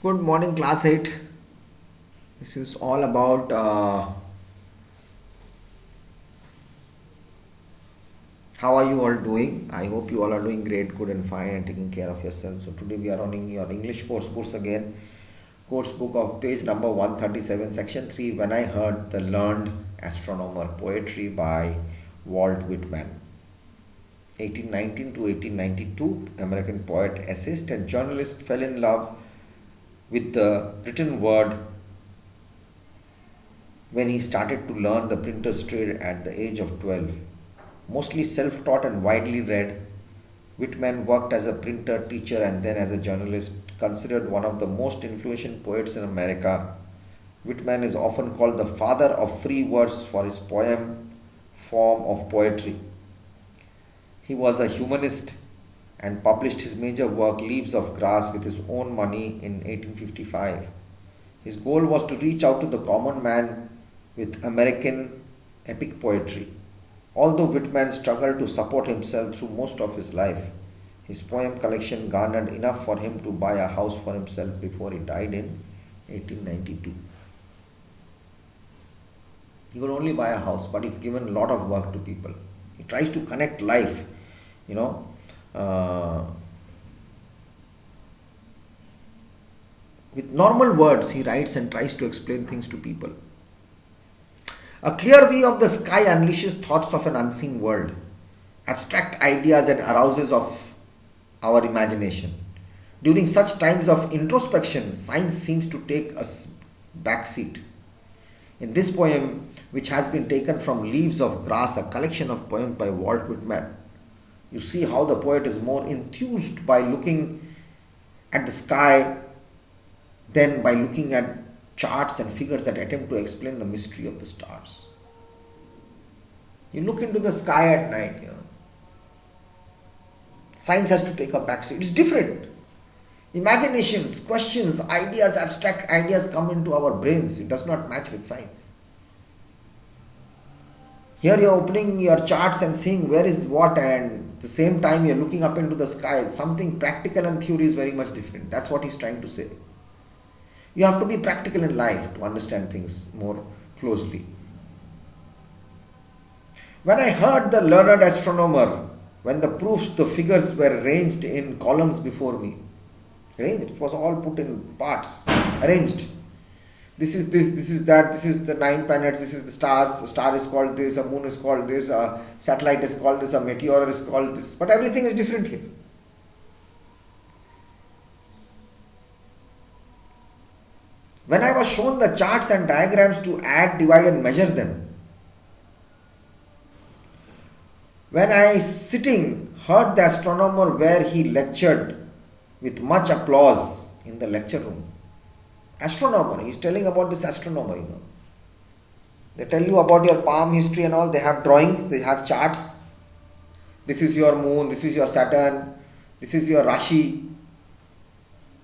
Good morning, class 8. This is all about how are you all doing. I hope you all are doing great, good, and fine, and taking care of yourself. So, today we are running your English course again. Course book of page number 137, section 3. When I Heard the Learned Astronomer, poetry by Walt Whitman. 1819 to 1892, American poet, essayist, and journalist, fell in love with the written word when he started to learn the printer's trade at the age of 12. Mostly self taught and widely read, Whitman worked as a printer, teacher, and then as a journalist. Considered one of the most influential poets in America, Whitman is often called the father of free verse for his poem form of poetry. He was a humanist and published his major work, Leaves of Grass, with his own money in 1855. His goal was to reach out to the common man with American epic poetry. Although Whitman struggled to support himself through most of his life, his poem collection garnered enough for him to buy a house for himself before he died in 1892. He could only buy a house, but he's given a lot of work to people. He tries to connect life, you know, with normal words. He writes and tries to explain things to people. A clear view of the sky unleashes thoughts of an unseen world, abstract ideas and arouses of our imagination. During such times of introspection, science seems to take a backseat. In this poem, which has been taken from Leaves of Grass, a collection of poems by Walt Whitman, you see how the poet is more enthused by looking at the sky than by looking at charts and figures that attempt to explain the mystery of the stars. You look into the sky at night, Science has to take a backseat. It's different. Imaginations, questions, ideas, abstract ideas come into our brains. It does not match with science. Here you're opening your charts and seeing where is what, and at the same time you're looking up into the sky. Something practical and theory is very much different. That's what he's trying to say. You have to be practical in life to understand things more closely. When I heard the learned astronomer, when the proofs, the figures were arranged in columns before me, arranged, it was all put in parts, arranged. This is this, this is that, this is the 9 planets, this is the stars, a star is called this, a moon is called this, a satellite is called this, a meteor is called this, but everything is different here. When I was shown the charts and diagrams to add, divide and measure them, when I sitting heard the astronomer where he lectured with much applause in the lecture room. Astronomer, he's telling about this astronomer, They tell you about your palm history and all, they have drawings, they have charts. This is your moon, this is your Saturn, this is your Rashi.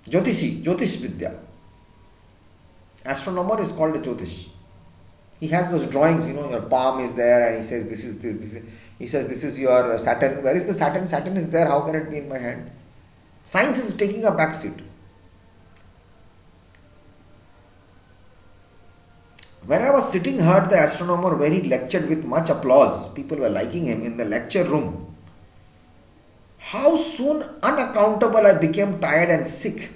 Jyotish Vidya. Astronomer is called a Jyotish. He has those drawings, your palm is there and he says this is this. He says this is your Saturn. Where is the Saturn? Saturn is there. How can it be in my hand? Science is taking a back seat. When I was sitting, heard the astronomer where he lectured with much applause. People were liking him in the lecture room. How soon unaccountable I became tired and sick.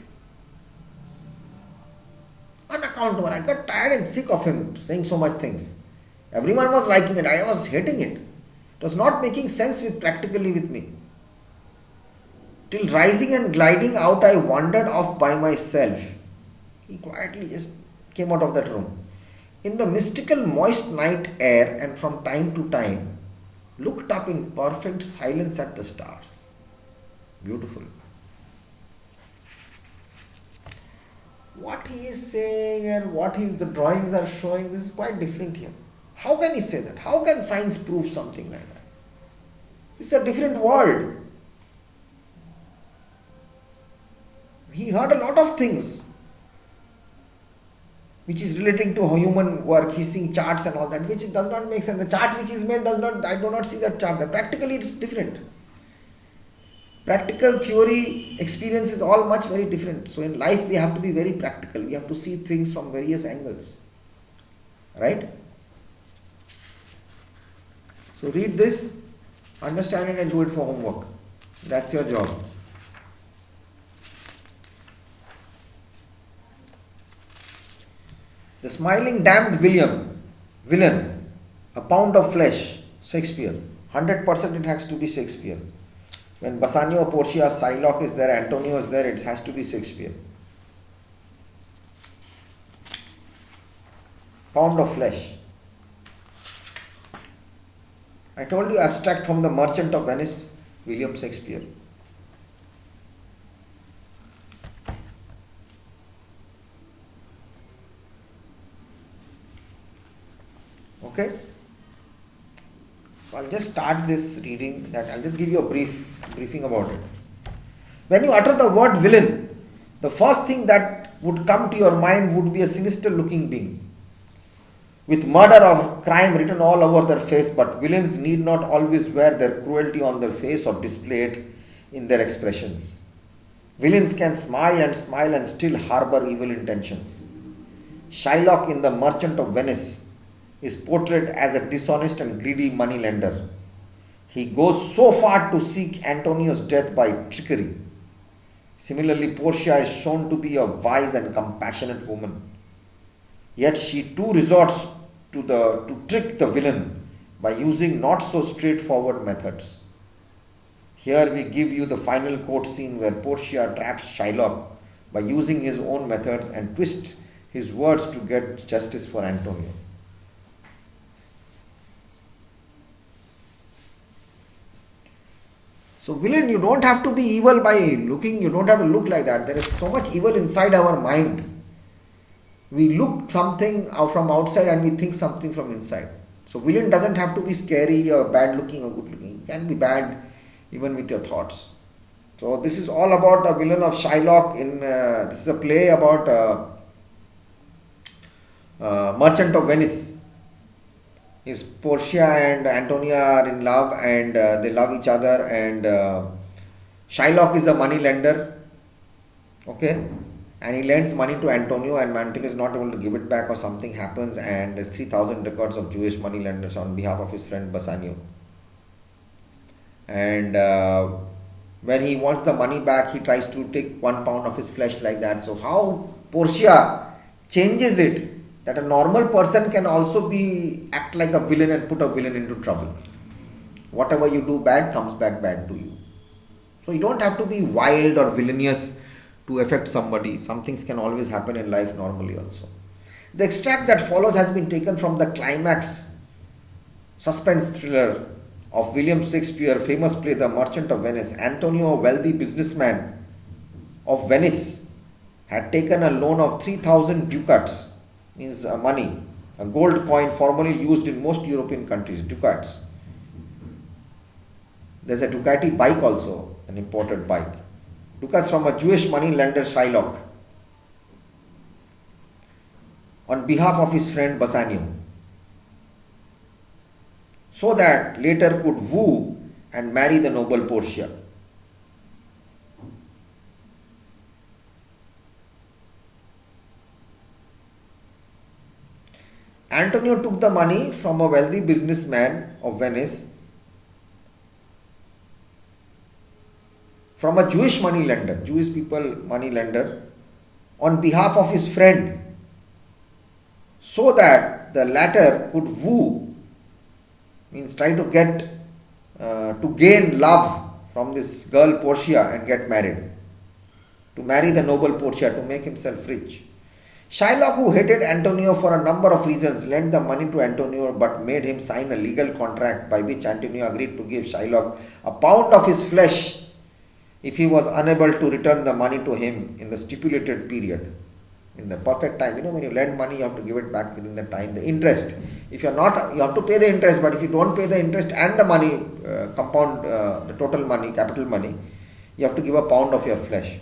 Unaccountable. I got tired and sick of him saying so much things. Everyone was liking it. I was hating it. It was not making sense practically with me. Till rising and gliding out, I wandered off by myself. He quietly just came out of that room. In the mystical moist night air, and from time to time looked up in perfect silence at the stars. Beautiful. What he is saying and the drawings are showing, this is quite different here. How can he say that? How can science prove something like that? It's a different world. He heard a lot of things which is relating to human work. He's seeing charts and all that, which does not make sense. The chart which is made I do not see that chart. Practically it's different. Practical theory experience is all much very different. So in life we have to be very practical. We have to see things from various angles. Right? So read this, understand it and do it for homework. That's your job. The smiling damned villain, a pound of flesh, Shakespeare. 100% it has to be Shakespeare. When Bassanio, Portia, Shylock is there, Antonio is there, it has to be Shakespeare. Pound of flesh. I told you, abstract from the Merchant of Venice, William Shakespeare. Okay? So I'll just start this reading, that I'll just give you a briefing about it. When you utter the word villain, the first thing that would come to your mind would be a sinister looking being, with murder or crime written all over their face, but villains need not always wear their cruelty on their face or display it in their expressions. Villains can smile and still harbor evil intentions. Shylock in The Merchant of Venice is portrayed as a dishonest and greedy moneylender. He goes so far to seek Antonio's death by trickery. Similarly, Portia is shown to be a wise and compassionate woman. Yet she too resorts to trick the villain by using not so straightforward methods. Here we give you the final court scene where Portia traps Shylock by using his own methods and twists his words to get justice for Antonio. So villain, you don't have to be evil by looking, you don't have to look like that. There is so much evil inside our mind. We look something from outside and we think something from inside. So villain doesn't have to be scary or bad looking or good looking. It can be bad even with your thoughts. So this is all about a villain of Shylock. This is a play about Merchant of Venice. Portia and Antonia are in love and they love each other, and Shylock is a money lender. Okay? And he lends money to Antonio, and Antonio is not able to give it back, or something happens, and there's 3,000 records of Jewish money lenders on behalf of his friend Bassanio. And when he wants the money back, he tries to take 1 pound of his flesh like that. So how Portia changes it, that a normal person can also act like a villain and put a villain into trouble. Whatever you do bad comes back bad to you. So you don't have to be wild or villainous to affect somebody. Some things can always happen in life normally also. The extract that follows has been taken from the climax suspense thriller of William Shakespeare's famous play The Merchant of Venice. Antonio, a wealthy businessman of Venice, had taken a loan of 3,000 ducats, means money, a gold coin formerly used in most European countries, ducats. There's a Ducati bike also, an imported bike. Ducats from a Jewish money lender, Shylock, on behalf of his friend Bassanio, so that later could woo and marry the noble Portia. Antonio took the money from a wealthy businessman of Venice, from a Jewish money lender, Jewish people money lender, on behalf of his friend, so that the latter could woo, means try to get, to gain love from this girl Portia and get married, to marry the noble Portia, to make himself rich. Shylock, who hated Antonio for a number of reasons, lent the money to Antonio but made him sign a legal contract by which Antonio agreed to give Shylock a pound of his flesh if he was unable to return the money to him in the stipulated period, in the perfect time. When you lend money, you have to give it back within the time. The interest, if you are not, you have to pay the interest, but if you don't pay the interest and the money, compound, the total money, capital money, you have to give a pound of your flesh.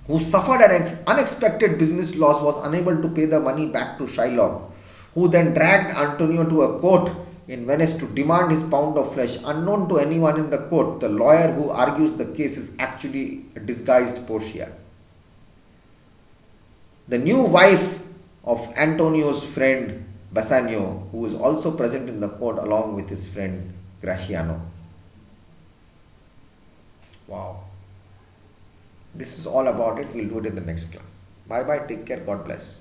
Who suffered an unexpected business loss, was unable to pay the money back to Shylock, who then dragged Antonio to a court in Venice to demand his pound of flesh. Unknown to anyone in the court, the lawyer who argues the case is actually a disguised Portia, the new wife of Antonio's friend Bassanio, who is also present in the court along with his friend Graciano. Wow. This is all about it. We'll do it in the next class. Bye bye. Take care. God bless.